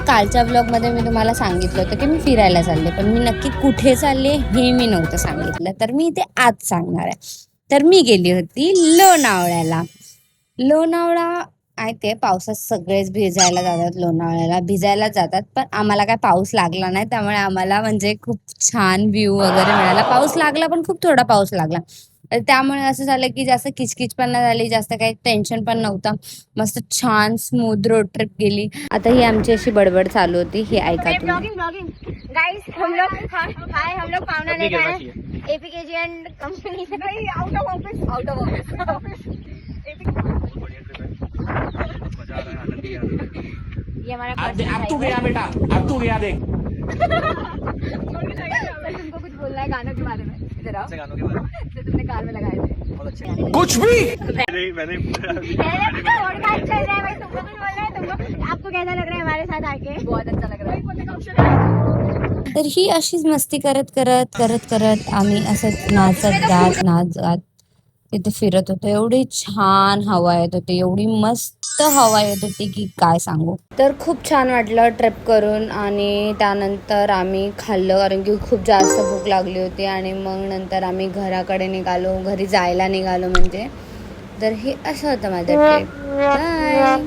कालच्या ब्लॉगमध्ये मी तुम्हाला सांगितलं होतं की मी फिरायला चालले, पण मी नक्की कुठे चालले हे मी नव्हतं सांगितलं, तर मी ते आज सांगणार आहे. तर मी गेली होती लोणावळ्याला. लोणावळा माहिती आहे, पावसात सगळेच भिजायला जातात, लोणावळ्याला भिजायला जातात, पण आम्हाला काय पाऊस लागला नाही, त्यामुळे आम्हाला म्हणजे खूप छान व्ह्यू वगैरे मिळाला. पाऊस लागला पण खूप थोडा पाऊस लागला, तर त्यामुळे असं झालं की जास्त किचकिच पण नाही झाली, जास्त काही टेन्शन पण नव्हतं. मस्त छान स्मूथ रोड ट्रिप गेली. आता ही आमची अशी बडबड चालू होती, ही ऐका तुम्ही. गाइस हम लोग पावना लेके आए एपीकेजी एंड कंपनी से भाई आउट ऑफ ऑफिस ये हमारा अब तू गया बेटा, अब तू गया देख। तुमको कुछ बोलना है गानों के बारे में? इधर आओ, गानों के बारे में जो तुमने कार में लगाए थे, बहुत अच्छे। कुछ भी मैंने पॉडकास्ट चल रहा है भाई, तुमको कुछ बोलना है? तुमको आपको कैसा लग रहा है हमारे साथ आके? बहुत अच्छा लग रहा है। तर ही अशीच मस्ती करत करत करत करत आम्ही असं नाच गात तिथे फिरत होतो. एवढी छान हवा येत होती, एवढी मस्त हवा येत होती की काय सांगू. तर खूप छान वाटलं ट्रिप करून, आणि त्यानंतर आम्ही खाल्लं कारण की खूप जास्त भूक लागली होती, आणि मग नंतर आम्ही घराकडे निघालो, घरी जायला निघालो म्हणजे. तर हे असं होतं माझं ट्रिप. बाय.